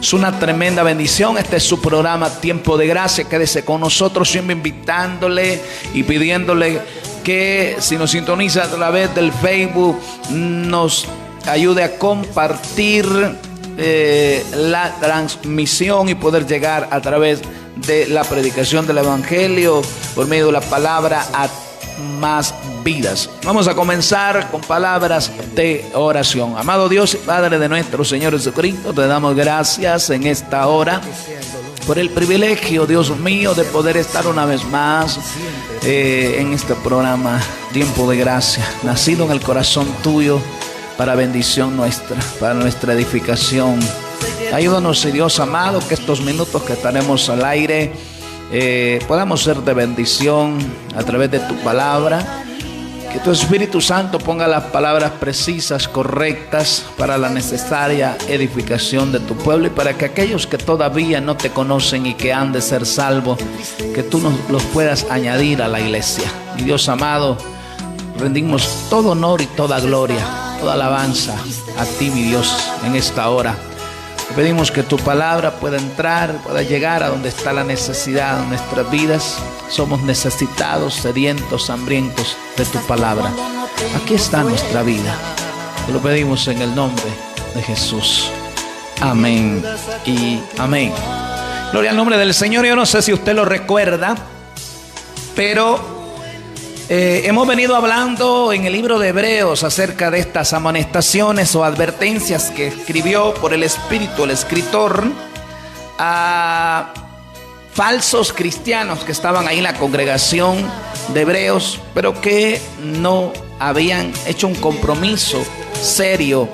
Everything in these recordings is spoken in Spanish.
Es una tremenda bendición. Este es su programa Tiempo de Gracia. Quédese con nosotros, siempre invitándole y pidiéndole que si nos sintoniza a través del Facebook, nos ayude a compartir la transmisión y poder llegar a través de la predicación del Evangelio por medio de la palabra a más vidas. Vamos a comenzar con palabras de oración. Amado Dios y Padre de nuestro Señor Jesucristo, te damos gracias en esta hora por el privilegio, Dios mío, de poder estar una vez más en este programa Tiempo de Gracia, nacido en el corazón tuyo para bendición nuestra, para nuestra edificación. Ayúdanos, Dios amado, que estos minutos que estaremos al aire podamos ser de bendición a través de tu palabra. Que tu Espíritu Santo ponga las palabras precisas, correctas para la necesaria edificación de tu pueblo y para que aquellos que todavía no te conocen y que han de ser salvos, que tú los puedas añadir a la iglesia. Y Dios amado, rendimos todo honor y toda gloria, toda alabanza a ti, mi Dios, en esta hora. Te pedimos que tu palabra pueda entrar, pueda llegar a donde está la necesidad de nuestras vidas. Somos necesitados, sedientos, hambrientos de tu palabra. Aquí está nuestra vida. Te lo pedimos en el nombre de Jesús. Amén y amén. Gloria al nombre del Señor. Yo no sé si usted lo recuerda, pero hemos venido hablando en el libro de Hebreos acerca de estas amonestaciones o advertencias que escribió por el Espíritu el escritor a falsos cristianos que estaban ahí en la congregación de Hebreos, pero que no habían hecho un compromiso serio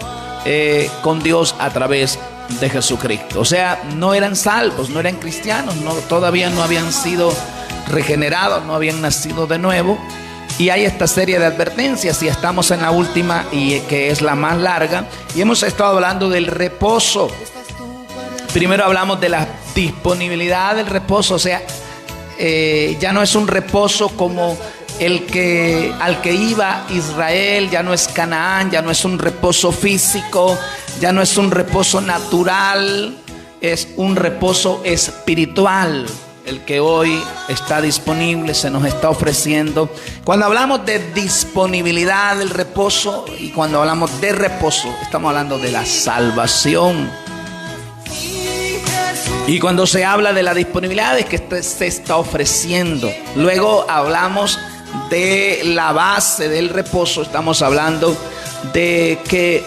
con Dios a través de Jesucristo. O sea, no eran salvos, no eran cristianos, todavía no habían sido regenerados, no habían nacido de nuevo. Y hay esta serie de advertencias y estamos en la última, y que es la más larga, y hemos estado hablando del reposo. Primero hablamos de la disponibilidad del reposo, o sea, ya no es un reposo como al que iba Israel, ya no es Canaán, ya no es un reposo físico, ya no es un reposo natural, es un reposo espiritual. El que hoy está disponible, se nos está ofreciendo. Cuando hablamos de disponibilidad del reposo y cuando hablamos de reposo, estamos hablando de la salvación. Y cuando se habla de la disponibilidad es que se está ofreciendo. Luego hablamos de la base del reposo. Estamos hablando de que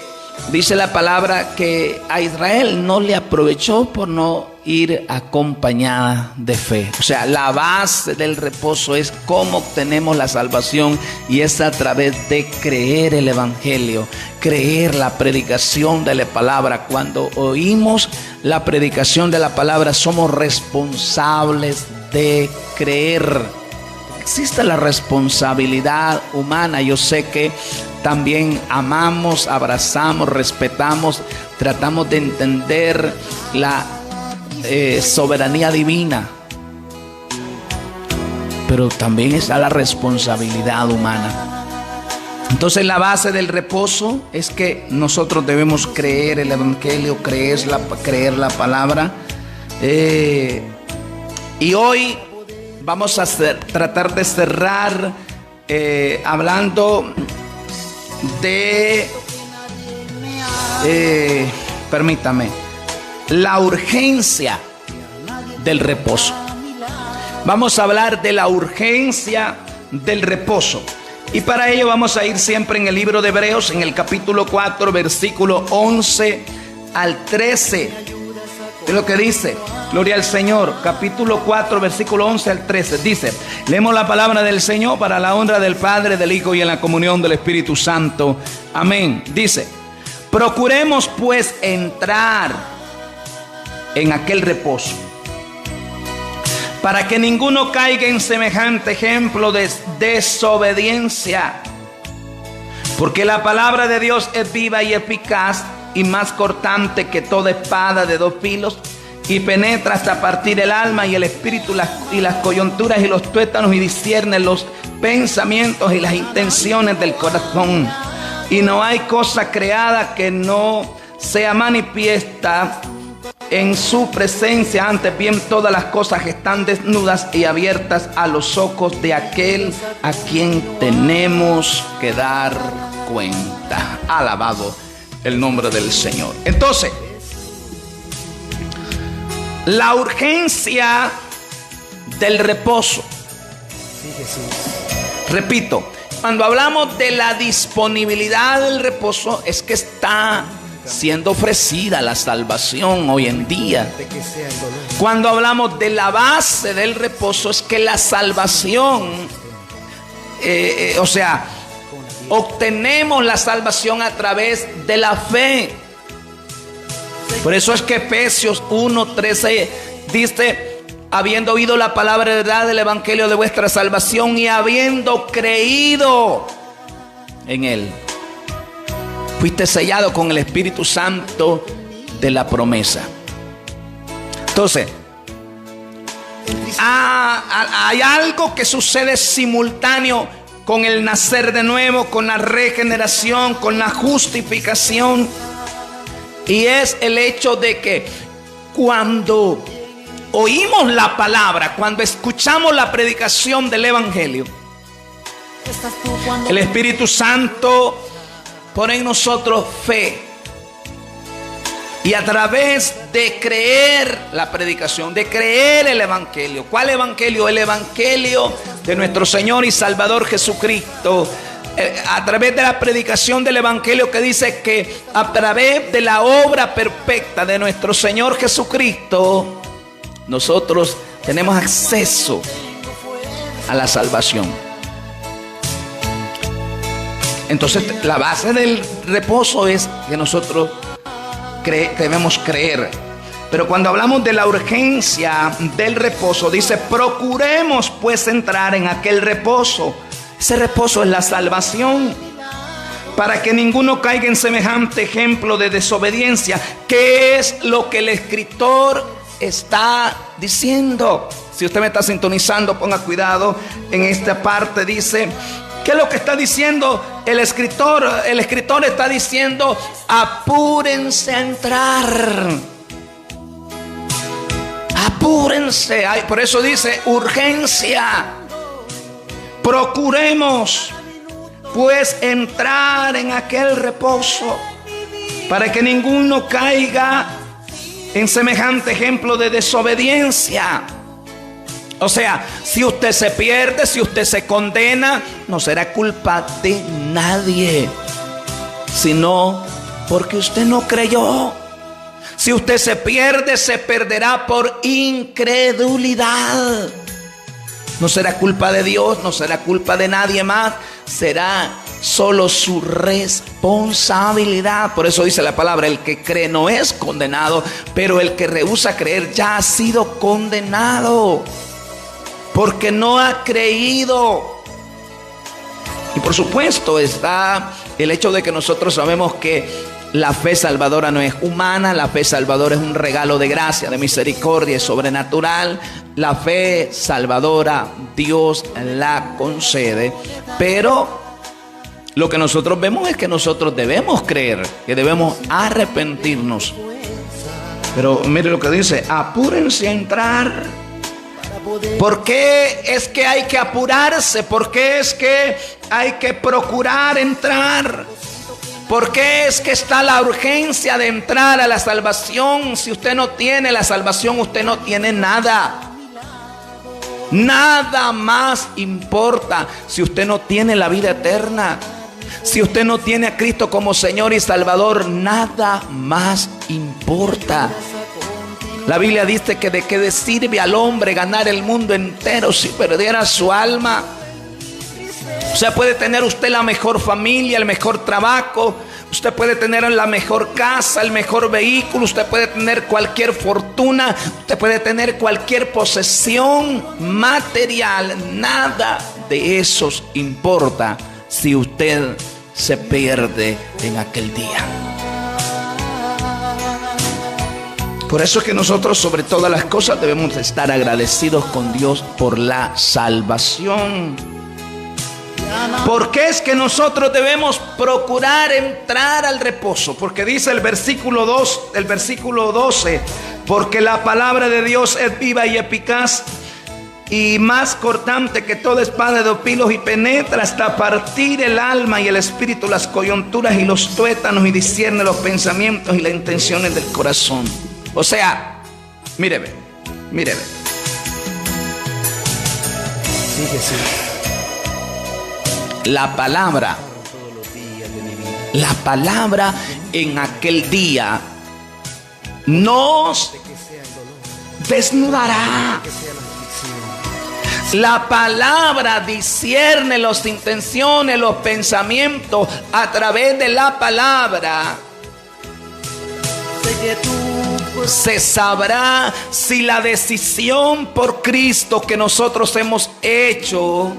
dice la palabra que a Israel no le aprovechó por no ir acompañada de fe. O sea, la base del reposo es cómo obtenemos la salvación, y es a través de creer el Evangelio, creer la predicación de la palabra. Cuando oímos la predicación de la palabra, somos responsables de creer. Existe la responsabilidad humana. Yo sé que también amamos, abrazamos, respetamos, tratamos de entender la soberanía divina, pero también está la responsabilidad humana. Entonces la base del reposo es que nosotros debemos creer el Evangelio, creer la palabra, y hoy vamos a tratar de cerrar hablando de permítame, la urgencia del reposo. Vamos a hablar de la urgencia del reposo. Y para ello vamos a ir siempre en el libro de Hebreos, en el capítulo 4, versículo 11 al 13. Es lo que dice, gloria al Señor. Capítulo 4, versículo 11 al 13. Dice, leemos la palabra del Señor para la honra del Padre, del Hijo y en la comunión del Espíritu Santo. Amén. Dice, procuremos pues entrar en aquel reposo, para que ninguno caiga en semejante ejemplo de desobediencia. Porque la palabra de Dios es viva y eficaz y más cortante que toda espada de dos filos, y penetra hasta partir el alma y el espíritu y las coyunturas y los tuétanos, y discierne los pensamientos y las intenciones del corazón. Y no hay cosa creada que no sea manifiesta en su presencia. Antes bien, todas las cosas están desnudas y abiertas a los ojos de aquel a quien tenemos que dar cuenta. Alabado el nombre del Señor. Entonces, la urgencia del reposo. Repito, cuando hablamos de la disponibilidad del reposo, es que está siendo ofrecida la salvación hoy en día. Cuando hablamos de la base del reposo, es que la salvación, obtenemos la salvación a través de la fe. Por eso es que Efesios 1:13 dice: habiendo oído la palabra de verdad del evangelio de vuestra salvación y habiendo creído en él, fuiste sellado con el Espíritu Santo de la promesa. Entonces, hay algo que sucede simultáneo con el nacer de nuevo, con la regeneración, con la justificación. Y es el hecho de que cuando oímos la palabra, cuando escuchamos la predicación del evangelio, el Espíritu Santo pone en nosotros fe. Y a través de creer la predicación, de creer el evangelio. ¿Cuál evangelio? El evangelio de nuestro Señor y Salvador Jesucristo. A través de la predicación del evangelio, que dice que a través de la obra perfecta de nuestro Señor Jesucristo, nosotros tenemos acceso a la salvación. Entonces, la base del reposo es que nosotros debemos creer. Pero cuando hablamos de la urgencia del reposo, dice: procuremos pues entrar en aquel reposo. Ese reposo es la salvación, para que ninguno caiga en semejante ejemplo de desobediencia. ¿Qué es lo que el escritor está diciendo? Si usted me está sintonizando, ponga cuidado. En esta parte dice: ¿qué es lo que está diciendo el escritor? El escritor está diciendo: apúrense a entrar. Apúrense. Por eso dice urgencia. Procuremos pues entrar en aquel reposo, para que ninguno caiga en semejante ejemplo de desobediencia. O sea, si usted se pierde, si usted se condena, no será culpa de nadie, sino porque usted no creyó. Si usted se pierde, se perderá por incredulidad. No será culpa de Dios, no será culpa de nadie más, será solo su responsabilidad. Por eso dice la palabra: el que cree no es condenado, pero el que rehúsa creer ya ha sido condenado, porque no ha creído. Y por supuesto está el hecho de que nosotros sabemos que la fe salvadora no es humana. La fe salvadora es un regalo de gracia, de misericordia, es sobrenatural. La fe salvadora Dios la concede, pero lo que nosotros vemos es que nosotros debemos creer, que debemos arrepentirnos. Pero mire lo que dice: apúrense a entrar. ¿Por qué es que hay que apurarse? ¿Por qué es que hay que procurar entrar? ¿Por qué es que está la urgencia de entrar a la salvación? Si usted no tiene la salvación, usted no tiene nada. Nada más importa. Si usted no tiene la vida eterna, si usted no tiene a Cristo como Señor y Salvador, nada más importa. La Biblia dice que de qué sirve al hombre ganar el mundo entero si perdiera su alma. O sea, puede tener usted la mejor familia, el mejor trabajo, usted puede tener la mejor casa, el mejor vehículo, usted puede tener cualquier fortuna, usted puede tener cualquier posesión material. Nada de eso importa si usted se pierde en aquel día. Por eso es que nosotros, sobre todas las cosas, debemos estar agradecidos con Dios por la salvación. ¿Por qué es que nosotros debemos procurar entrar al reposo? Porque dice el versículo 12, Porque la palabra de Dios es viva y eficaz y más cortante que toda espada de dos filos, y penetra hasta partir el alma y el espíritu, las coyunturas y los tuétanos, y discierne los pensamientos y las intenciones del corazón. O sea, míreme. La palabra en aquel día nos desnudará. La palabra discierne las intenciones, los pensamientos. A través de la palabra se sabrá si la decisión por Cristo que nosotros hemos hecho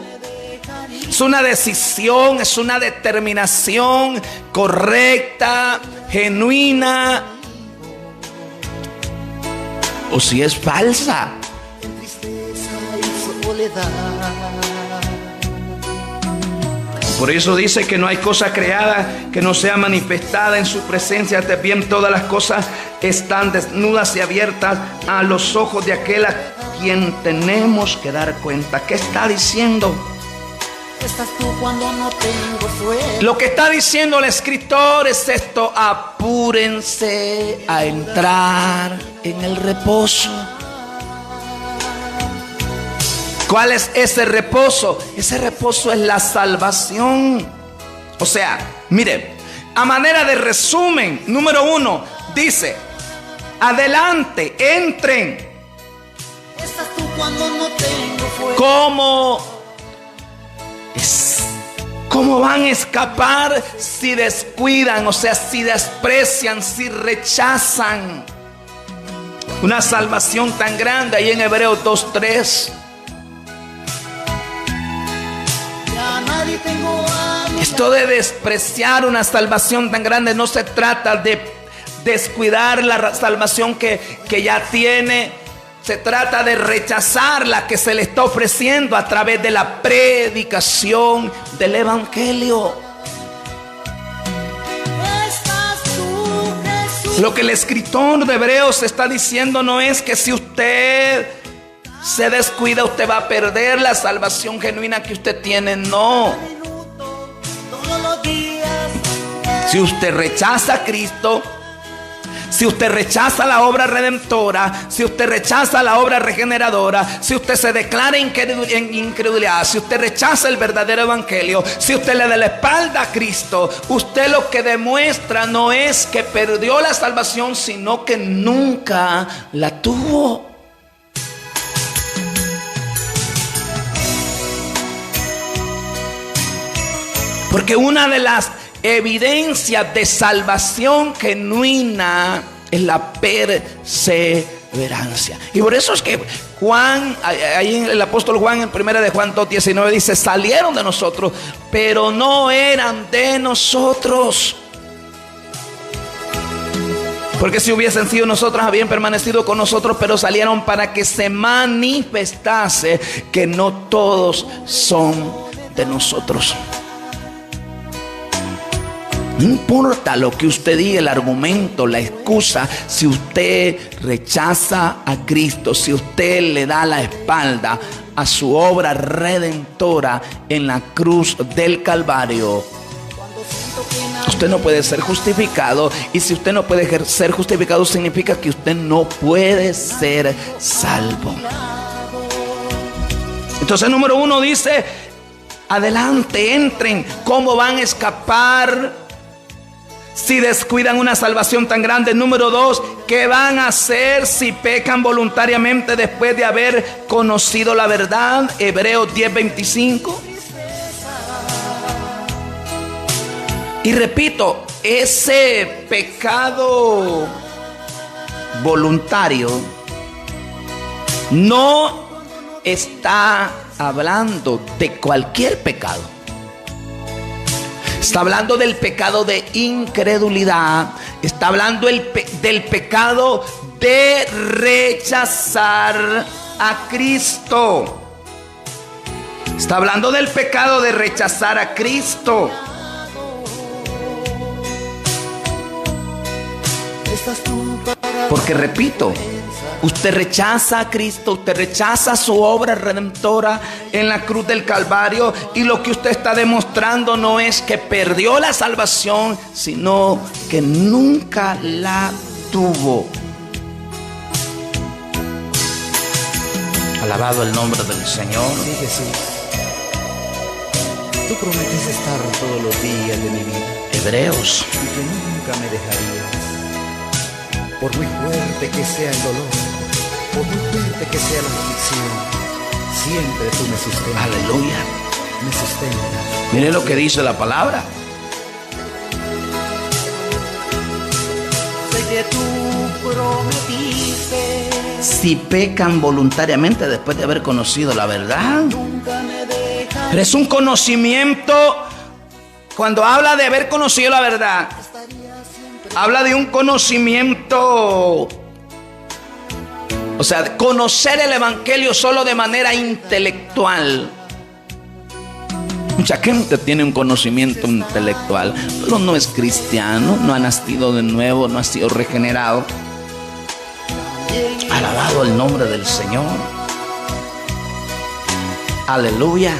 es una decisión, es una determinación correcta, genuina, o si es falsa. Por eso dice que no hay cosa creada que no sea manifestada en su presencia. Antes bien, todas las cosas están desnudas y abiertas a los ojos de aquel a quien tenemos que dar cuenta. ¿Qué está diciendo? Estás tú cuando no tengo suerte. Lo que está diciendo el escritor es esto: apúrense a entrar en el reposo. ¿Cuál es ese reposo? Ese reposo es la salvación. O sea, mire, a manera de resumen, número 1, dice: adelante, entren. Estás tú cuando no tengo fuerza. ¿Cómo van a escapar si descuidan? O sea, si desprecian, si rechazan una salvación tan grande. Ahí en Hebreos 2:3. Esto de despreciar una salvación tan grande no se trata de descuidar la salvación que ya tiene. Se trata de rechazar la que se le está ofreciendo a través de la predicación del Evangelio. Lo que el escritor de Hebreos está diciendo no es que si usted se descuida, usted va a perder la salvación genuina que usted tiene. No. Si usted rechaza a Cristo, si usted rechaza la obra redentora, si usted rechaza la obra regeneradora, si usted se declara en incredulidad, si usted rechaza el verdadero evangelio, si usted le da la espalda a Cristo, usted lo que demuestra no es que perdió la salvación, sino que nunca la tuvo. Porque una de las evidencias de salvación genuina es la perseverancia. Y por eso es que Juan, ahí el apóstol Juan en 1 de Juan 2:19 dice: salieron de nosotros, pero no eran de nosotros. Porque si hubiesen sido nosotros, habían permanecido con nosotros, pero salieron para que se manifestase que no todos son de nosotros. No importa lo que usted diga, el argumento, la excusa, si usted rechaza a Cristo, si usted le da la espalda a su obra redentora en la cruz del Calvario, usted no puede ser justificado. Y si usted no puede ser justificado, significa que usted no puede ser salvo. Entonces, número 1 dice: adelante, entren. ¿Cómo van a escapar si descuidan una salvación tan grande? Número 2, ¿qué van a hacer si pecan voluntariamente después de haber conocido la verdad? Hebreos 10:25. Y repito, ese pecado voluntario no está hablando de cualquier pecado. Está hablando del pecado de incredulidad. Está hablando del pecado de rechazar a Cristo. Está hablando del pecado de rechazar a Cristo. Porque repito, Usted rechaza a Cristo, usted rechaza su obra redentora en la cruz del Calvario, y lo que usted está demostrando no es que perdió la salvación, sino que nunca la tuvo. Alabado el nombre del Señor. Sí, Jesús, tú prometiste estar todos los días de mi vida Hebreos. y que nunca me dejarías. Por muy fuerte que sea el dolor, por muy fuerte que sea la aflicción, siempre tú me sustentas. Aleluya. Me sustentas. Mire lo que dice la palabra. Sé que tú prometiste. Si pecan voluntariamente después de haber conocido la verdad. Nunca me dejarás. Pero es un conocimiento. Cuando habla de haber conocido la verdad, habla de un conocimiento. O sea, conocer el evangelio solo de manera intelectual. Mucha gente tiene un conocimiento intelectual, pero no es cristiano, no ha nacido de nuevo, no ha sido regenerado. Alabado el nombre del Señor. Aleluya.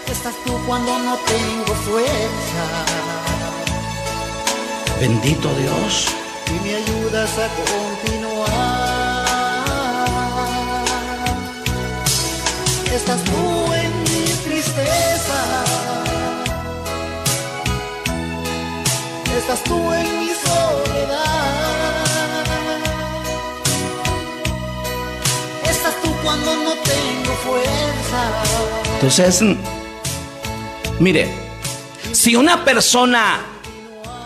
Estás tú cuando no tengo fuerza Bendito Dios. y me ayudas a continuar. Estás tú en mi tristeza, estás tú en mi soledad, estás tú cuando no tengo fuerza. Entonces, mire, si una persona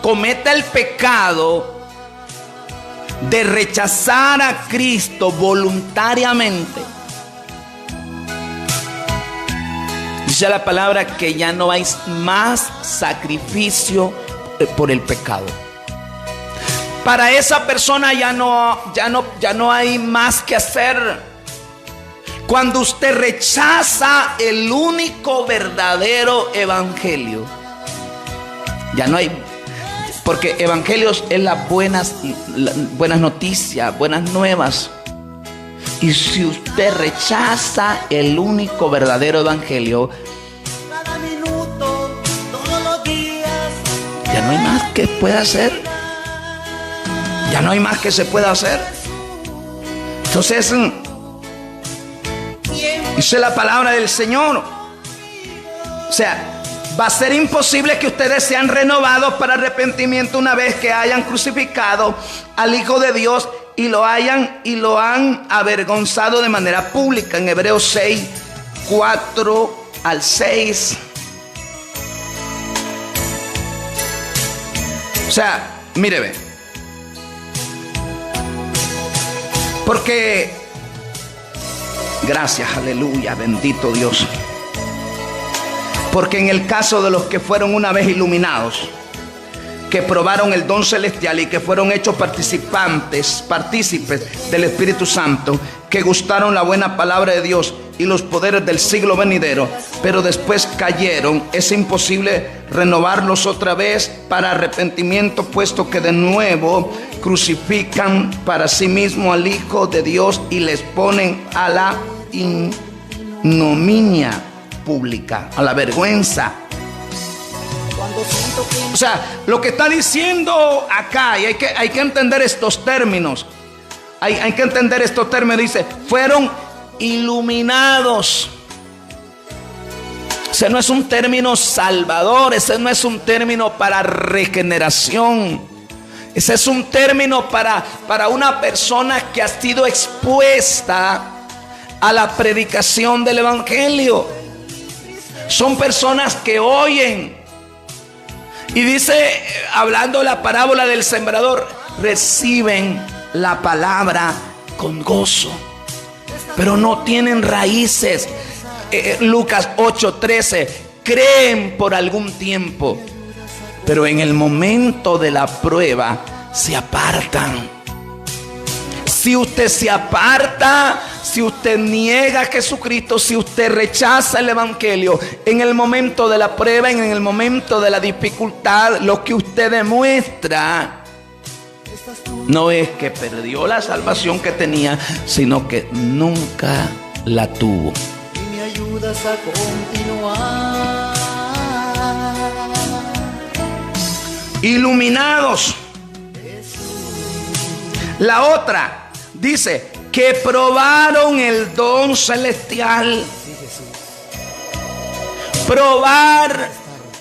comete el pecado de rechazar a Cristo voluntariamente, dice la palabra que ya no hay más sacrificio por el pecado. Para esa persona ya no hay más que hacer. Cuando usted rechaza el único verdadero evangelio, ya no hay, porque evangelios es las buenas noticias, buenas nuevas. Y si usted rechaza el único verdadero evangelio, Cada minuto, todos los días, ya no hay más que pueda hacer. Ya no hay más que se pueda hacer. Entonces, dice la palabra del Señor. O sea, va a ser imposible que ustedes sean renovados para arrepentimiento una vez que hayan crucificado al Hijo de Dios y lo han avergonzado de manera pública. En Hebreos 6, 4 al 6. O sea, míreme. Porque, gracias, aleluya, bendito Dios. Porque en el caso de los que fueron una vez iluminados, que probaron el don celestial y que fueron hechos partícipes del Espíritu Santo, que gustaron la buena palabra de Dios y los poderes del siglo venidero, pero después cayeron, es imposible renovarlos otra vez para arrepentimiento, puesto que de nuevo crucifican para sí mismo al Hijo de Dios y les ponen a la ignominia pública, a la vergüenza. O sea, lo que está diciendo acá, y hay que entender estos términos. Hay que entender estos términos. Dice, fueron iluminados. Ese no es un término salvador. Ese no es un término para regeneración. Ese es un término para una persona que ha sido expuesta a la predicación del evangelio. Son personas que oyen. Y dice, hablando de la parábola del sembrador, reciben la palabra con gozo, pero no tienen raíces. Lucas 8:13, creen por algún tiempo, pero en el momento de la prueba se apartan. Si usted se aparta, si usted niega a Jesucristo, si usted rechaza el evangelio, en el momento de la prueba, en el momento de la dificultad, lo que usted demuestra No es que perdió la salvación que tenía, sino que nunca la tuvo. Y me ayudas a continuar. Iluminados. La otra dice que probaron el don celestial. Probar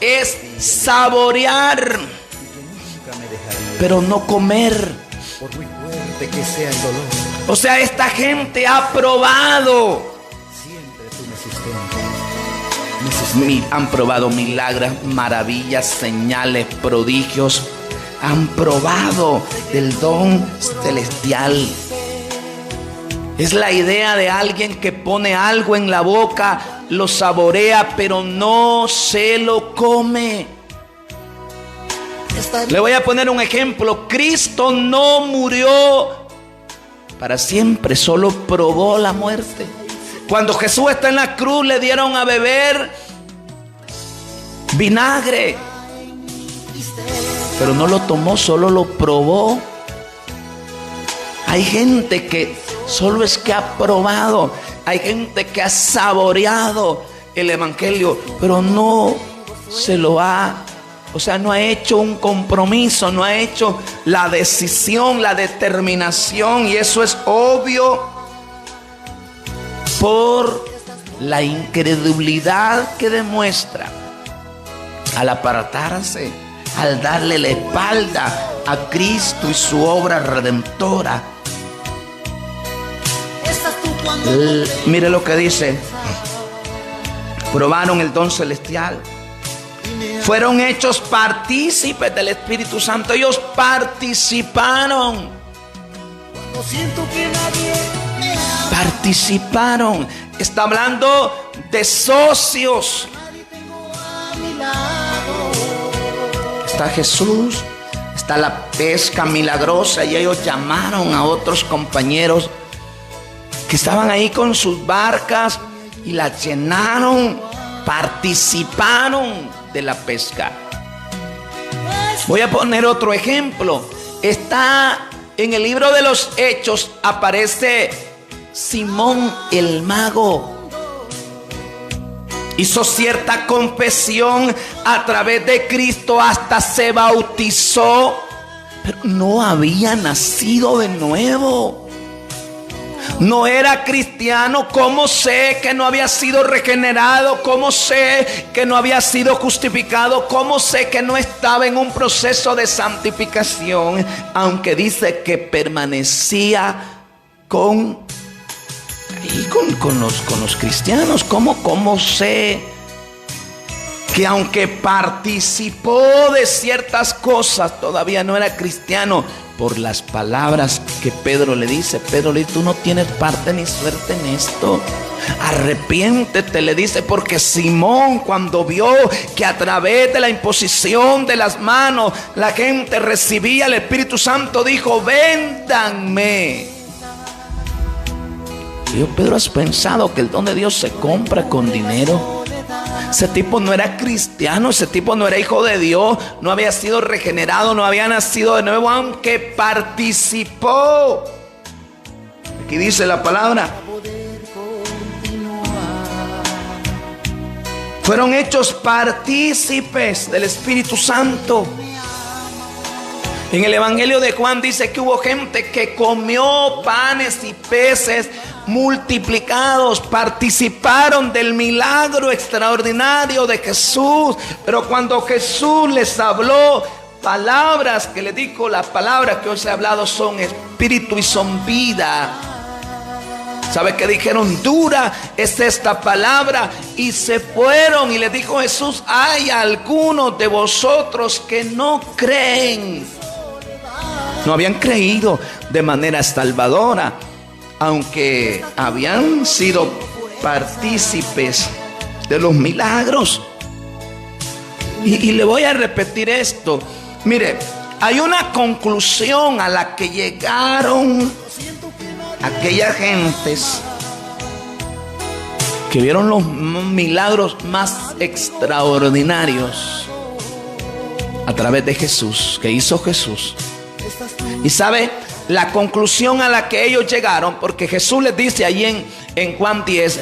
es saborear, pero no comer. Por muy fuerte que sea el dolor, O sea, esta gente ha probado. siempre tú me sustentas. Han probado milagros, maravillas, señales, prodigios. Han probado del don celestial. Es la idea de alguien que pone algo en la boca, lo saborea, pero no se lo come. Le voy a poner un ejemplo. Cristo no murió para siempre, solo probó la muerte. Cuando Jesús está en la cruz, le dieron a beber vinagre, pero no lo tomó, solo lo probó. Hay gente que solo es que ha probado, hay gente que ha saboreado el evangelio, pero no se lo ha, o sea, no ha hecho un compromiso, no ha hecho la decisión, la determinación, y eso es obvio por la incredulidad que demuestra al apartarse, al darle la espalda a Cristo y su obra redentora. Mire lo que dice: probaron el don celestial, fueron hechos partícipes del Espíritu Santo. Ellos participaron. Participaron. Está hablando de socios. Está Jesús, está la pesca milagrosa, y ellos llamaron a otros compañeros que estaban ahí con sus barcas y la llenaron, participaron de la pesca. Voy a poner otro ejemplo. Está en el libro de los Hechos, aparece Simón el mago. Hizo cierta confesión a través de Cristo, hasta se bautizó, pero no había nacido de nuevo. No era cristiano. ¿Cómo sé que no había sido regenerado? ¿Cómo sé que no había sido justificado? ¿Cómo sé que no estaba en un proceso de santificación? Aunque dice que permanecía con los cristianos. ¿Cómo sé que aunque participó de ciertas cosas, todavía no era cristiano? Por las palabras que Pedro le dice. Pedro le dice: tú no tienes parte ni suerte en esto. Arrepiéntete, le dice, porque Simón, cuando vio que a través de la imposición de las manos la gente recibía el Espíritu Santo, dijo: véndanme. Dijo: Pedro, ¿has pensado que el don de Dios se compra con dinero? Ese tipo no era cristiano, ese tipo no era hijo de Dios, no había sido regenerado, no había nacido de nuevo, aunque participó. Aquí dice la palabra: fueron hechos partícipes del Espíritu Santo. En el Evangelio de Juan dice que hubo gente que comió panes y peces multiplicados, participaron del milagro extraordinario de Jesús. Pero cuando Jesús les habló palabras que les dijo, las palabras que os he hablado son espíritu y son vida. ¿Sabe qué dijeron? Dura es esta palabra. Y se fueron, y les dijo Jesús: hay algunos de vosotros que no creen. No habían creído de manera salvadora, aunque habían sido partícipes de los milagros. Y le voy a repetir esto. Mire, hay una conclusión a la que llegaron aquellas gentes que vieron los milagros más extraordinarios a través de Jesús, que hizo Jesús. Y sabe la conclusión a la que ellos llegaron, porque Jesús les dice allí en Juan 10,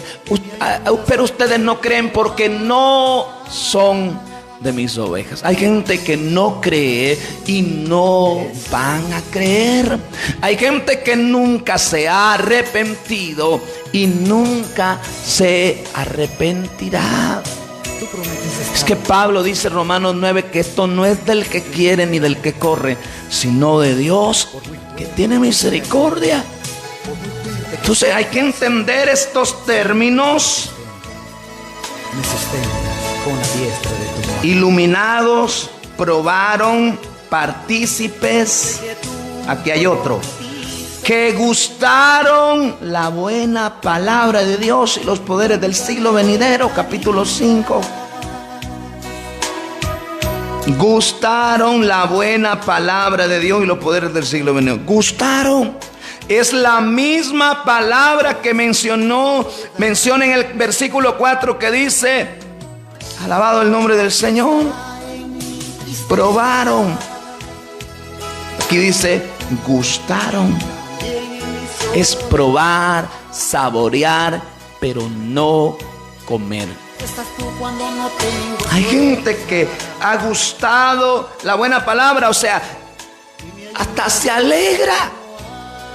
pero ustedes no creen porque no son de mis ovejas. Hay gente que no cree y no van a creer. Hay gente que nunca se ha arrepentido y nunca se arrepentirá. Es que Pablo dice en Romanos 9 que esto no es del que quiere ni del que corre, sino de Dios que tiene misericordia. Entonces hay que entender estos términos. Me sostengas con la diestra de tu mano. Iluminados, probaron, partícipes. Aquí hay otro. Que gustaron la buena palabra de Dios y los poderes del siglo venidero, capítulo 5. Gustaron la buena palabra de Dios y los poderes del siglo venidero. Gustaron. Es la misma palabra que menciona en el versículo 4 que dice: alabado el nombre del Señor. Probaron. Aquí dice: gustaron. Es probar, saborear, pero no comer. Hay gente que ha gustado la buena palabra, o sea, hasta se alegra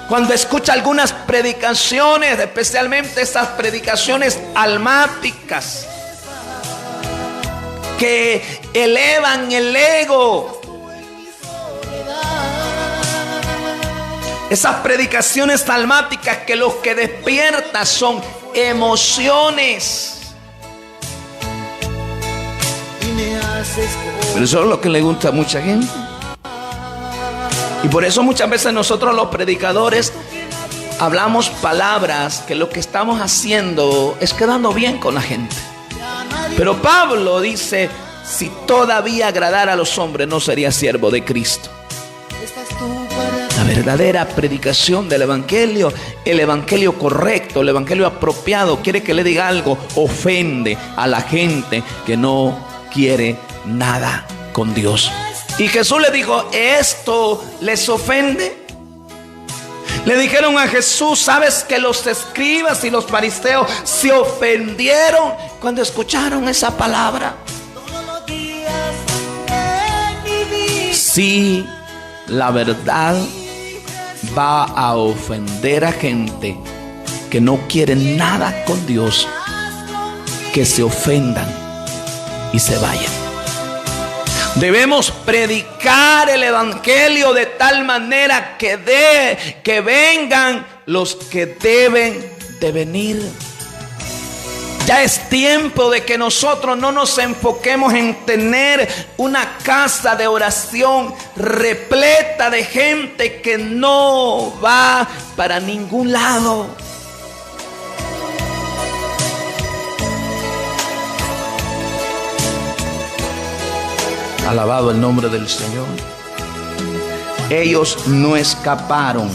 cuando escucha algunas predicaciones, especialmente estas predicaciones almáticas que elevan el ego. Esas predicaciones almáticas que lo que despierta son emociones. Pero eso es lo que le gusta a mucha gente. Y por eso muchas veces nosotros los predicadores hablamos palabras que lo que estamos haciendo es quedando bien con la gente. Pero Pablo dice: si todavía agradara a los hombres, no sería siervo de Cristo. La verdadera predicación del evangelio, el evangelio correcto, el evangelio apropiado, quiere que le diga algo, ofende a la gente que no quiere nada con Dios. Y Jesús le dijo: ¿esto les ofende? Le dijeron a Jesús: ¿sabes que los escribas y los fariseos se ofendieron cuando escucharon esa palabra? Sí, la verdad va a ofender a gente que no quiere nada con Dios, que se ofendan y se vayan. Debemos predicar el evangelio de tal manera que vengan los que deben de venir. Ya es tiempo de que nosotros no nos enfoquemos en tener una casa de oración repleta de gente que no va para ningún lado. Alabado el nombre del Señor. Ellos no escaparon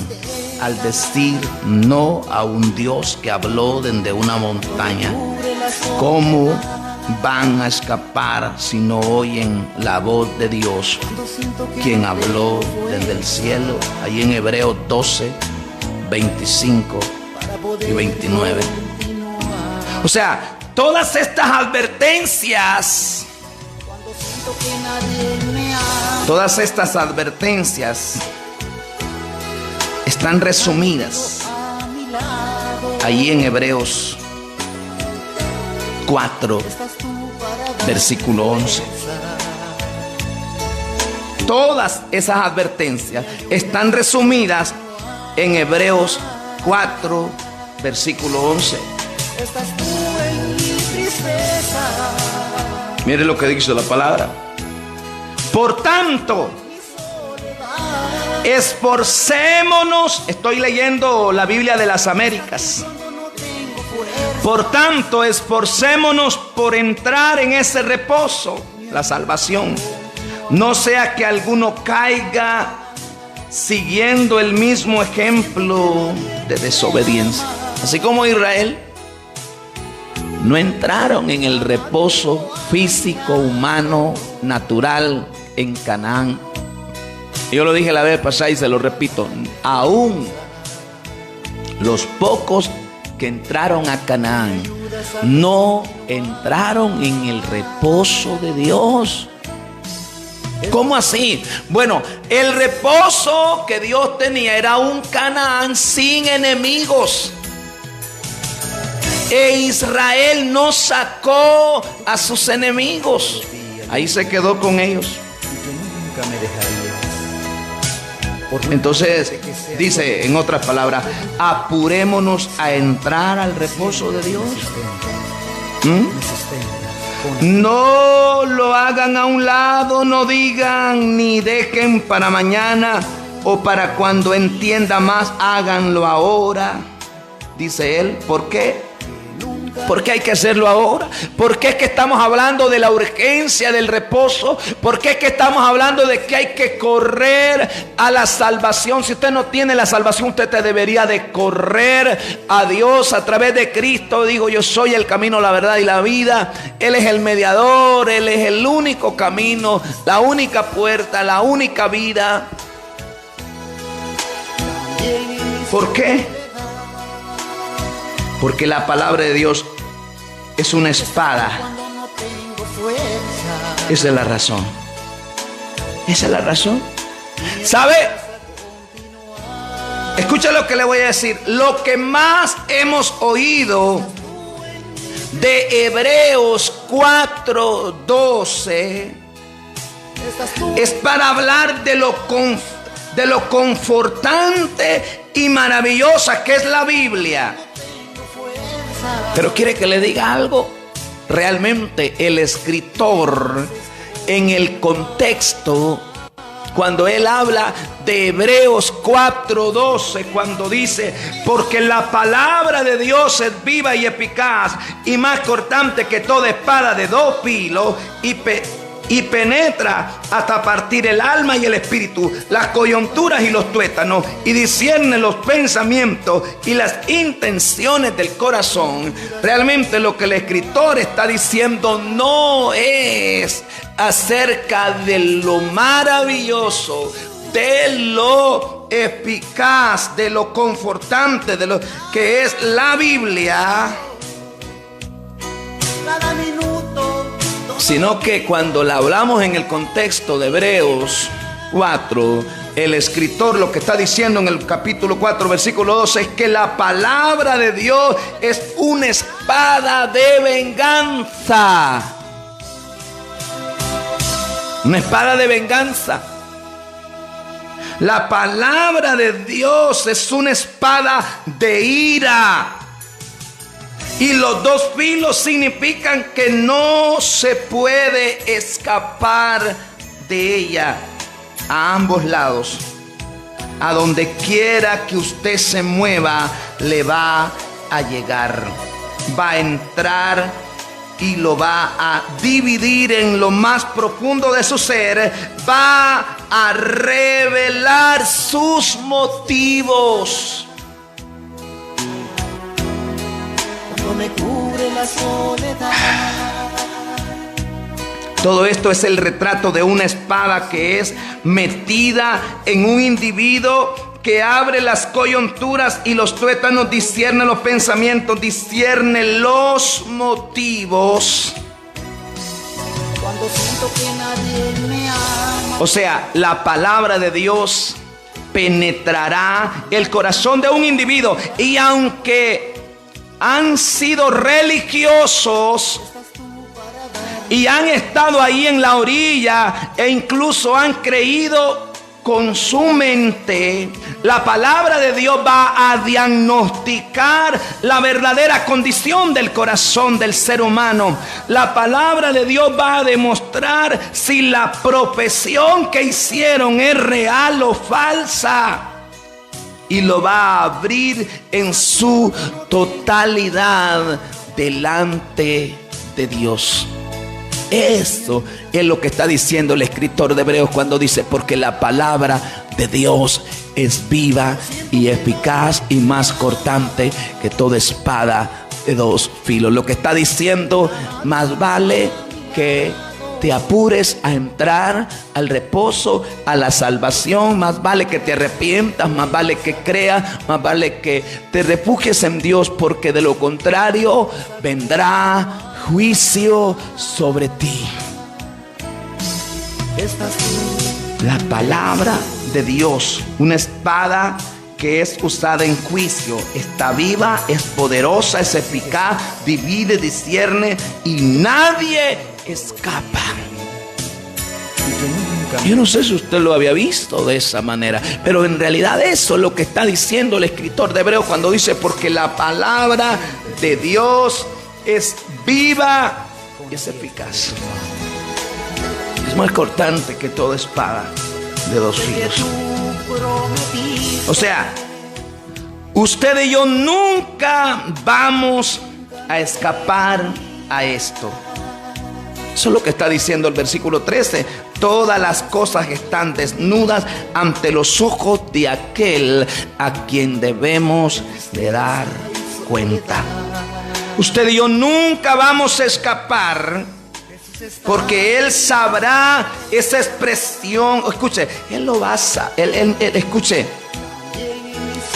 al decir no a un Dios que habló desde una montaña. ¿Cómo van a escapar si no oyen la voz de Dios, quien habló desde el cielo? Ahí en Hebreos 12, 25 y 29. O sea, todas estas advertencias, están resumidas ahí en Hebreos 4, versículo 11. Todas esas advertencias están resumidas en Hebreos 4, versículo 11. Mire lo que dice la palabra. Por tanto, esforcémonos. Estoy leyendo la Biblia de las Américas. Por tanto, esforcémonos por entrar en ese reposo, la salvación. No sea que alguno caiga siguiendo el mismo ejemplo de desobediencia. Así como Israel no entraron en el reposo físico, humano, natural en Canaán. Yo lo dije la vez pasada y se lo repito. Aún los pocos que entraron a Canaán no entraron en el reposo de Dios. ¿Cómo así? Bueno, el reposo que Dios tenía era un Canaán sin enemigos. E Israel no sacó a sus enemigos. Ahí se quedó con ellos. Nunca me dejarías. Entonces dice, en otras palabras, apurémonos a entrar al reposo de Dios. No lo hagan a un lado, no digan ni dejen para mañana o para cuando entienda más, háganlo ahora, dice él. ¿Por qué? ¿Por qué hay que hacerlo ahora? ¿Por qué es que estamos hablando de la urgencia del reposo? ¿Por qué es que estamos hablando de que hay que correr a la salvación? Si usted no tiene la salvación, usted debería de correr a Dios a través de Cristo. Digo, yo soy el camino, la verdad y la vida. Él es el mediador, Él es el único camino, la única puerta, la única vida. ¿Por qué? Porque la palabra de Dios es una espada. Esa es la razón. Esa es la razón. ¿Sabe? Escucha lo que le voy a decir. Lo que más hemos oído de Hebreos 4:12 es para hablar de lo confortante y maravillosa que es la Biblia. Pero quiere que le diga algo. Realmente el escritor, en el contexto, cuando él habla de Hebreos 4:12, cuando dice, porque la palabra de Dios es viva y eficaz y más cortante que toda espada de dos filos y penetra hasta partir el alma y el espíritu, las coyunturas y los tuétanos, y discierne los pensamientos y las intenciones del corazón. Realmente lo que el escritor está diciendo no es acerca de lo maravilloso, de lo eficaz, de lo confortante, de lo que es la Biblia, sino que cuando la hablamos en el contexto de Hebreos 4, el escritor lo que está diciendo en el capítulo 4, versículo 12, es que la palabra de Dios es una espada de venganza. Una espada de venganza. La palabra de Dios es una espada de ira. Y los dos filos significan que no se puede escapar de ella. A ambos lados, a donde quiera que usted se mueva, le va a llegar. Va a entrar y lo va a dividir en lo más profundo de su ser. Va a revelar sus motivos. Me cubre la soledad. Todo esto es el retrato de una espada que es metida en un individuo, que abre las coyunturas y los tuétanos, discierne los pensamientos, discierne los motivos. Cuando siento que nadie me ama. O sea, la palabra de Dios penetrará el corazón de un individuo, y aunque han sido religiosos y han estado ahí en la orilla e incluso han creído con su mente, la palabra de Dios va a diagnosticar la verdadera condición del corazón del ser humano. La palabra de Dios va a demostrar si la profesión que hicieron es real o falsa. Y lo va a abrir en su totalidad delante de Dios. Eso es lo que está diciendo el escritor de Hebreos cuando dice, porque la palabra de Dios es viva y eficaz y más cortante que toda espada de dos filos. Lo que está diciendo, más vale que te apures a entrar al reposo, a la salvación. Más vale que te arrepientas, más vale que creas, más vale que te refugies en Dios, porque de lo contrario vendrá juicio sobre ti. La palabra de Dios, una espada que es usada en juicio, está viva, es poderosa, es eficaz, divide, discierne y nadie escapa. Yo no sé si usted lo había visto de esa manera, pero en realidad eso es lo que está diciendo el escritor de Hebreos cuando dice: porque la palabra de Dios es viva y es eficaz. Es más cortante que toda espada de dos filos. O sea, usted y yo nunca vamos a escapar a esto. Eso es lo que está diciendo el versículo 13. Todas las cosas están desnudas ante los ojos de aquel a quien debemos de dar cuenta. Usted y yo nunca vamos a escapar, porque Él sabrá esa expresión. Escuche, Él lo va a saber. Escuche,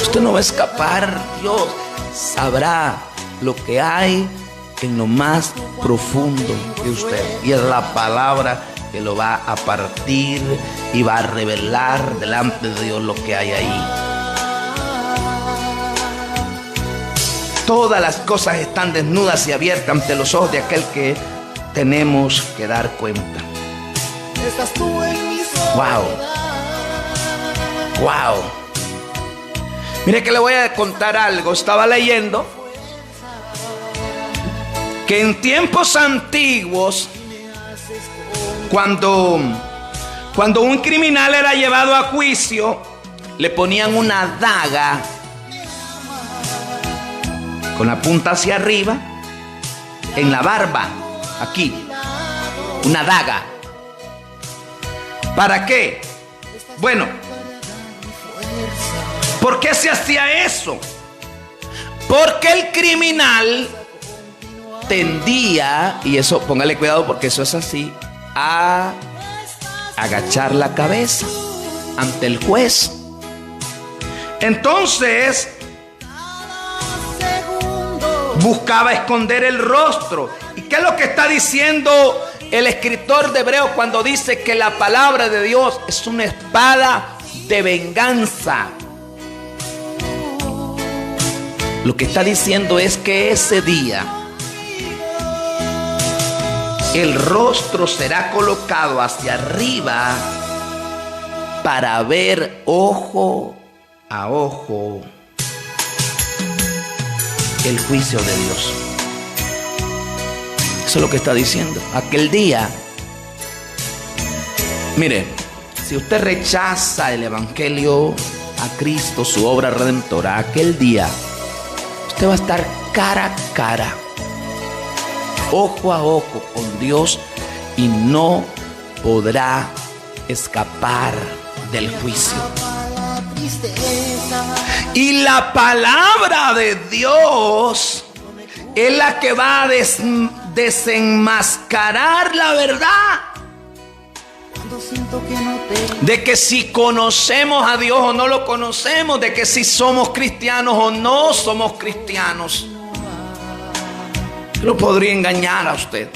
usted no va a escapar. Dios sabrá lo que hay en lo más profundo de usted, y es la palabra que lo va a partir y va a revelar delante de Dios lo que hay ahí. Todas las cosas están desnudas y abiertas ante los ojos de aquel que tenemos que dar cuenta. Wow. Mire que le voy a contar algo. Estaba leyendo que en tiempos antiguos, cuando un criminal era llevado a juicio, le ponían una daga con la punta hacia arriba en la barba, aquí, una daga. ¿Para qué? Bueno, ¿por qué se hacía eso? Porque el criminal tendía, y eso póngale cuidado porque eso es así, a agachar la cabeza ante el juez. Entonces buscaba esconder el rostro. ¿Y qué es lo que está diciendo el escritor de Hebreos cuando dice que la palabra de Dios es una espada de venganza? Lo que está diciendo es que ese día el rostro será colocado hacia arriba para ver ojo a ojo el juicio de Dios. Eso es lo que está diciendo. Aquel día, mire, si usted rechaza el evangelio, a Cristo, su obra redentora, aquel día usted va a estar cara a cara, ojo a ojo con Dios, y no podrá escapar del juicio. Y la palabra de Dios es la que va a desenmascarar la verdad de que si conocemos a Dios o no lo conocemos, de que si somos cristianos o no somos cristianos. Yo podría engañar a usted.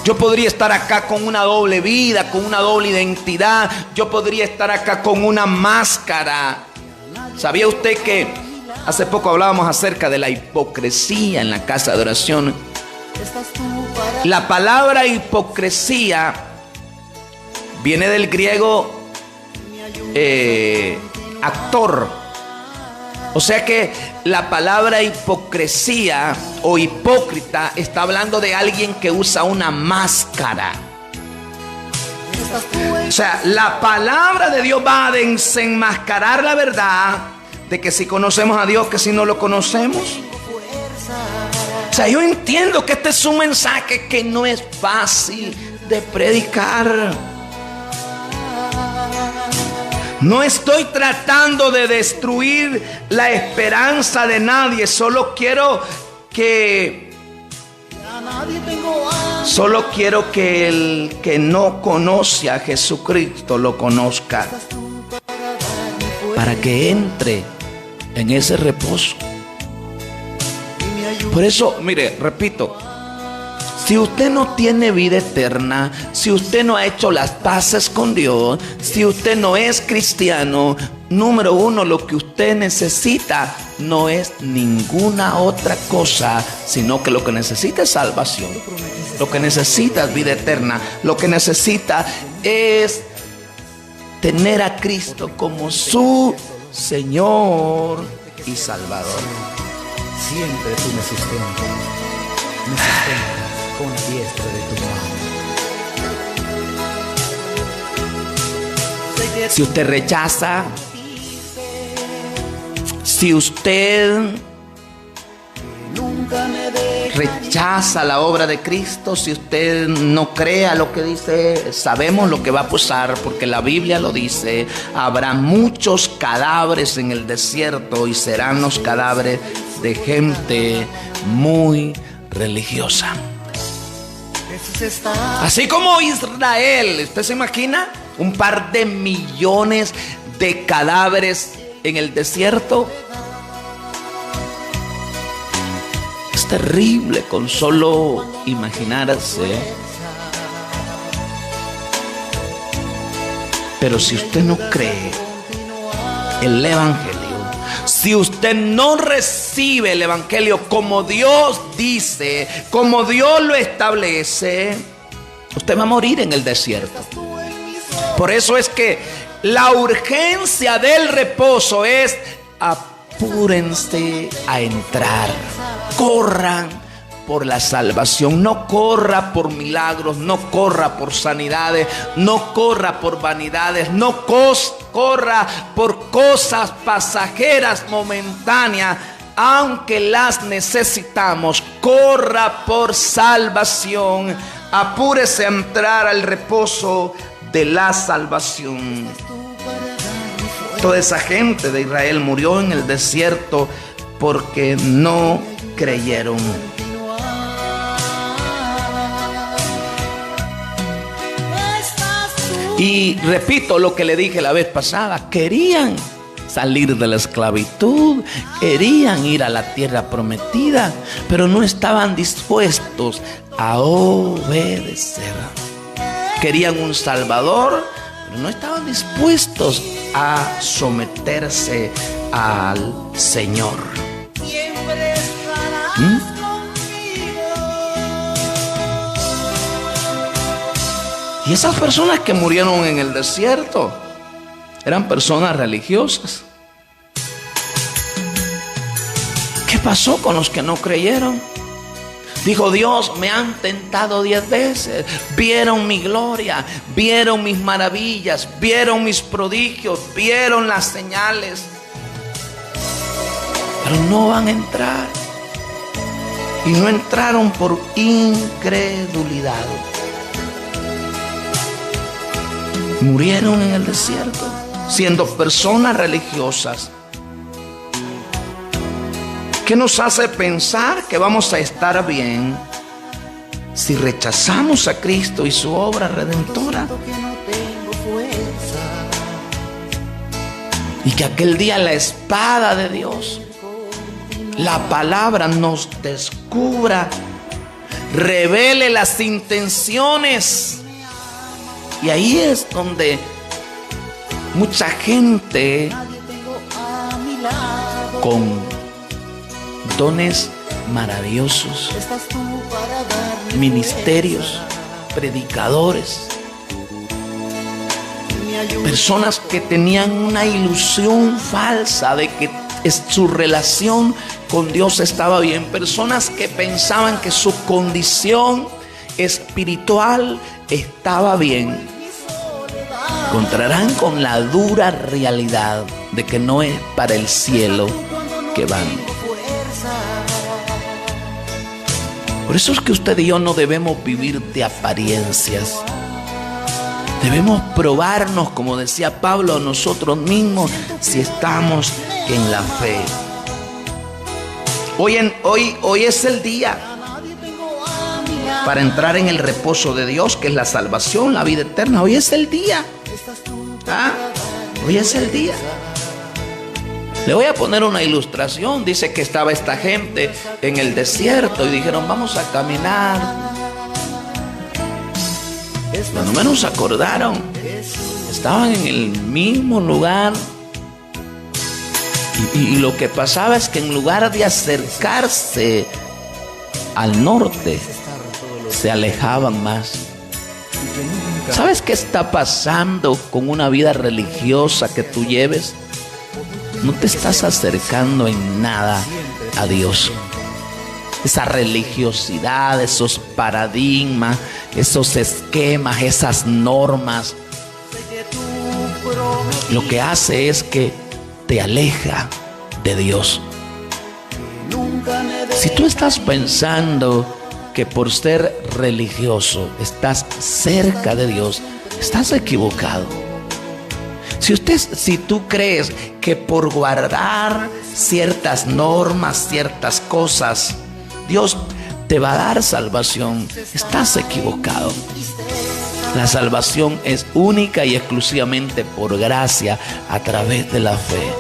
Yo podría estar acá con una doble vida, con una doble identidad. Yo podría estar acá con una máscara. ¿Sabía usted que hace poco hablábamos acerca de la hipocresía en la casa de oración? La palabra hipocresía viene del griego actor. O sea que la palabra hipocresía o hipócrita está hablando de alguien que usa una máscara. O sea, la palabra de Dios va a desenmascarar la verdad de que si conocemos a Dios, que si no lo conocemos. O sea, yo entiendo que este es un mensaje que no es fácil de predicar. No estoy tratando de destruir la esperanza de nadie, solo quiero que Solo quiero que el que no conoce a Jesucristo lo conozca, para que entre en ese reposo. Por eso, mire, repito, si usted no tiene vida eterna, si usted no ha hecho las paces con Dios, si usted no es cristiano, número uno, lo que usted necesita no es ninguna otra cosa, sino que lo que necesita es salvación. Lo que necesita es vida eterna. Lo que necesita es tener a Cristo como su Señor y Salvador. Siempre tú me sustentas con la diestra de tu mano. Si usted rechaza, si usted rechaza la obra de Cristo, si usted no cree a lo que dice, sabemos lo que va a pasar, porque la Biblia lo dice: habrá muchos cadáveres en el desierto, y serán los cadáveres de gente muy religiosa. Así como Israel, ¿usted se imagina? Un par de millones de cadáveres en el desierto. Es terrible con solo imaginarse. Pero si usted no cree el Evangelio, si usted no recibe el Evangelio como Dios dice, como Dios lo establece, usted va a morir en el desierto. Por eso es que la urgencia del reposo es: apúrense a entrar, corran por la salvación. No corra por milagros, no corra por sanidades, no corra por vanidades, no corra por cosas pasajeras, momentáneas, aunque las necesitamos. Corra por salvación. Apúrese a entrar al reposo de la salvación. Toda esa gente de Israel murió en el desierto porque no creyeron. Y repito lo que le dije la vez pasada: querían salir de la esclavitud, querían ir a la tierra prometida, pero no estaban dispuestos a obedecer. Querían un Salvador, pero no estaban dispuestos a someterse al Señor. Y esas personas que murieron en el desierto eran personas religiosas. ¿Qué pasó con los que no creyeron? Dijo Dios: me han tentado 10 veces, vieron mi gloria, vieron mis maravillas, vieron mis prodigios, vieron las señales, pero no van a entrar. Y no entraron por incredulidad. Murieron en el desierto, siendo personas religiosas. ¿Qué nos hace pensar que vamos a estar bien si rechazamos a Cristo y su obra redentora? Y que aquel día la espada de Dios, la palabra, nos descubra, revele las intenciones. Y ahí es donde mucha gente con dones maravillosos, ministerios, predicadores, personas que tenían una ilusión falsa de que su relación con Dios estaba bien, personas que pensaban que su condición espiritual estaba bien, encontrarán con la dura realidad de que no es para el cielo que van. Por eso es que usted y yo no debemos vivir de apariencias. Debemos probarnos, como decía Pablo, a nosotros mismos si estamos en la fe. Hoy es el día para entrar en el reposo de Dios, que es la salvación, la vida eterna. Hoy es el día. Hoy es el día. Le voy a poner una ilustración. Dice que estaba esta gente en el desierto y dijeron, vamos a caminar. Cuando menos se acordaron, estaban en el mismo lugar. Y lo que pasaba es que en lugar de acercarse al norte, se alejaban más. ¿Sabes qué está pasando con una vida religiosa que tú lleves? No te estás acercando en nada a Dios. Esa religiosidad, esos paradigmas, esos esquemas, esas normas, lo que hace es que te aleja de Dios. Si tú estás pensando que por ser religioso estás cerca de Dios, estás equivocado. Si tú crees que por guardar ciertas normas, ciertas cosas, Dios te va a dar salvación, estás equivocado. La salvación es única y exclusivamente por gracia a través de la fe.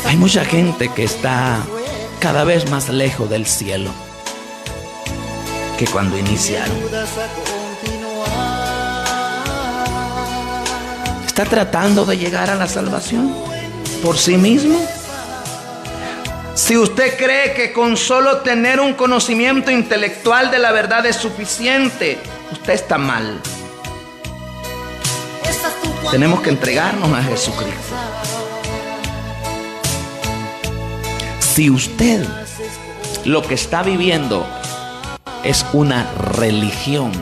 Hay mucha gente que está cada vez más lejos del cielo que cuando iniciaron. ¿Está tratando de llegar a la salvación por sí mismo? Si usted cree que con solo tener un conocimiento intelectual de la verdad es suficiente, usted está mal. Tenemos que entregarnos a Jesucristo. Si usted lo que está viviendo es una religión,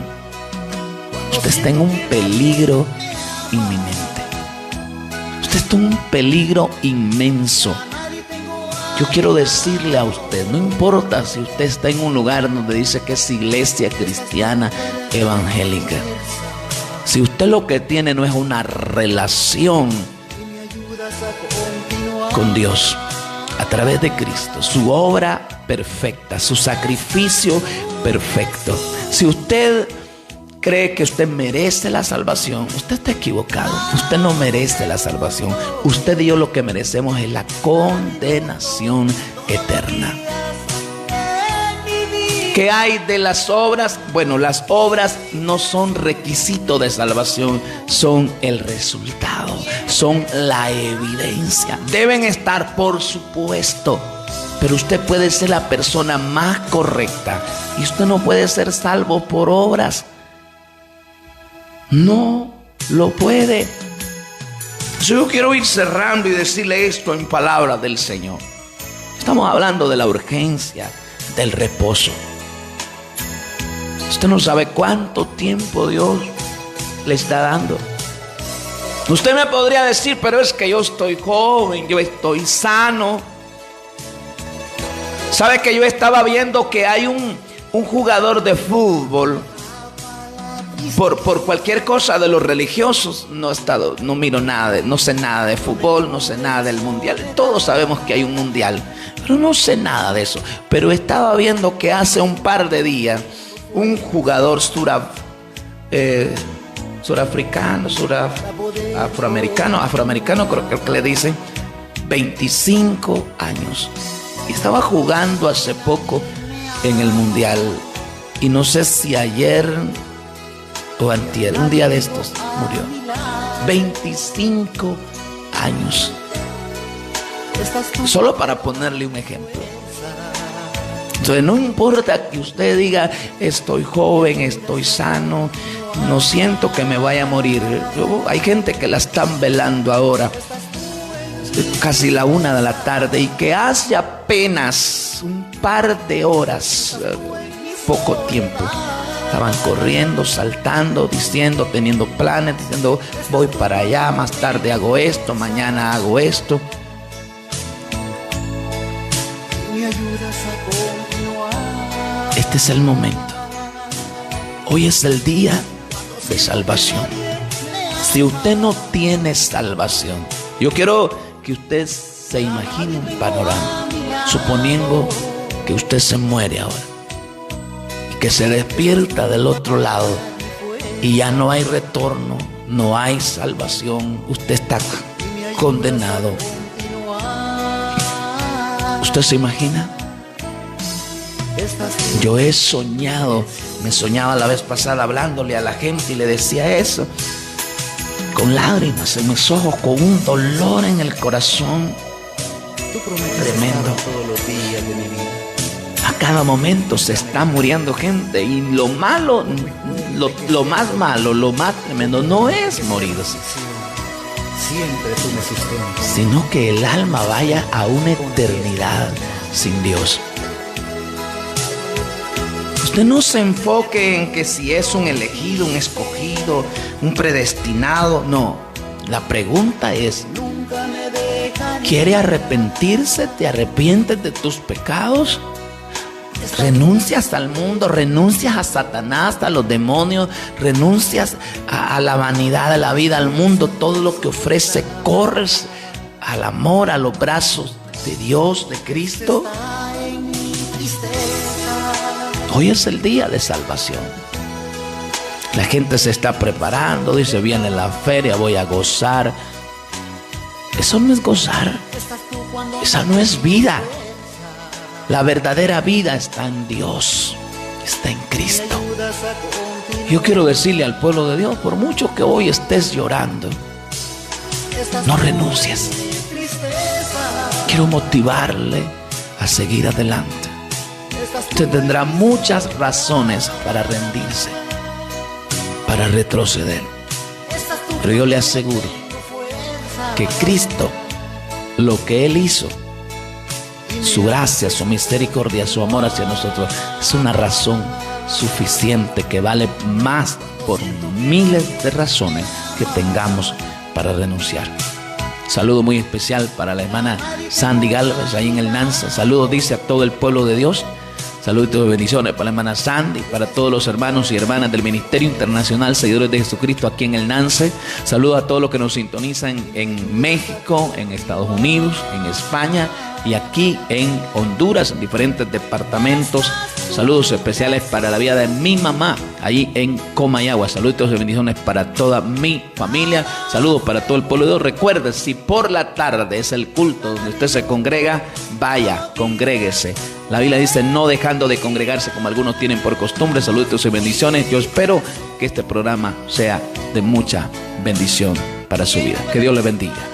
usted está en un peligro inminente. Usted está en un peligro inmenso. Yo quiero decirle a usted, no importa si usted está en un lugar donde dice que es iglesia cristiana evangélica. Si usted lo que tiene no es una relación con Dios a través de Cristo, su obra perfecta, su sacrificio perfecto. Si usted cree que usted merece la salvación, usted está equivocado. Usted no merece la salvación. Usted y yo lo que merecemos es la condenación eterna. ¿Qué hay de las obras? Bueno, las obras no son requisito de salvación, son el resultado, son la evidencia. Deben estar, por supuesto, pero usted puede ser la persona más correcta y usted no puede ser salvo por obras. No lo puede. Yo quiero ir cerrando y decirle esto en palabras del Señor. Estamos hablando de la urgencia del reposo. Usted no sabe cuánto tiempo Dios le está dando. Usted me podría decir, pero es que yo estoy joven, yo estoy sano. ¿Sabe que yo estaba viendo que hay un jugador de fútbol? Por cualquier cosa de los religiosos, no miro nada, no sé nada de fútbol, no sé nada del mundial. Todos sabemos que hay un mundial, pero no sé nada de eso. Pero estaba viendo que hace un par de días un jugador afroamericano, creo que le dicen, 25 años. Y estaba jugando hace poco en el mundial. Y no sé si ayer o antier, un día de estos, murió. 25 años. Solo para ponerle un ejemplo. Entonces no importa que usted diga, estoy joven, estoy sano, no siento que me vaya a morir. Hay gente que la están velando ahora, casi la 1 de la tarde, y que hace apenas un par de horas, poco tiempo, estaban corriendo, saltando, diciendo, teniendo planes, diciendo, voy para allá, más tarde hago esto, mañana hago esto. Este es el momento. Hoy es el día de salvación. Si usted no tiene salvación, yo quiero que usted se imagine un panorama. suponiendo que usted se muere ahora y que se despierta del otro lado y ya no hay retorno, no hay salvación, usted está condenado. ¿Usted se imagina? Yo he soñado, me soñaba la vez pasada hablándole a la gente y le decía eso, con lágrimas en mis ojos, con un dolor en el corazón tremendo. Todos los días de mi vida. A cada momento se está muriendo gente y lo malo, lo más malo, lo más tremendo no es morirse, Siempre tú me sustentas. sino que el alma vaya a una eternidad sin Dios. Usted no se enfoque en que si es un elegido, un escogido, un predestinado. No, la pregunta es: ¿quiere arrepentirse? ¿Te arrepientes de tus pecados? ¿Renuncias al mundo? ¿Renuncias a Satanás, a los demonios? ¿Renuncias a la vanidad de la vida, al mundo, todo lo que ofrece? ¿Corres al amor, a los brazos de Dios, de Cristo? Hoy es el día de salvación. La gente se está preparando, dice, viene la feria, voy a gozar. Eso no es gozar. Esa no es vida. La verdadera vida está en Dios, está en Cristo. Yo quiero decirle al pueblo de Dios, por mucho que hoy estés llorando, no renuncies. Quiero motivarle a seguir adelante. Usted tendrá muchas razones para rendirse, para retroceder. Pero yo le aseguro que Cristo, lo que Él hizo, su gracia, su misericordia, su amor hacia nosotros, es una razón suficiente que vale más por miles de razones que tengamos para renunciar. Saludo muy especial para la hermana Sandy Galvez ahí en el Nance. Saludos, dice, a todo el pueblo de Dios. Saludos y bendiciones para la hermana Sandy, para todos los hermanos y hermanas del Ministerio Internacional Seguidores de Jesucristo aquí en el Nance. Saludos a todos los que nos sintonizan en México, en Estados Unidos, en España y aquí en Honduras, en diferentes departamentos. Saludos especiales para la vida de mi mamá, allí en Comayagua. Saludos y bendiciones para toda mi familia. Saludos para todo el pueblo de Dios. Recuerde, si por la tarde es el culto donde usted se congrega, vaya, congréguese. La Biblia dice, no dejando de congregarse como algunos tienen por costumbre. Saludos y bendiciones. Yo espero que este programa sea de mucha bendición para su vida. Que Dios le bendiga.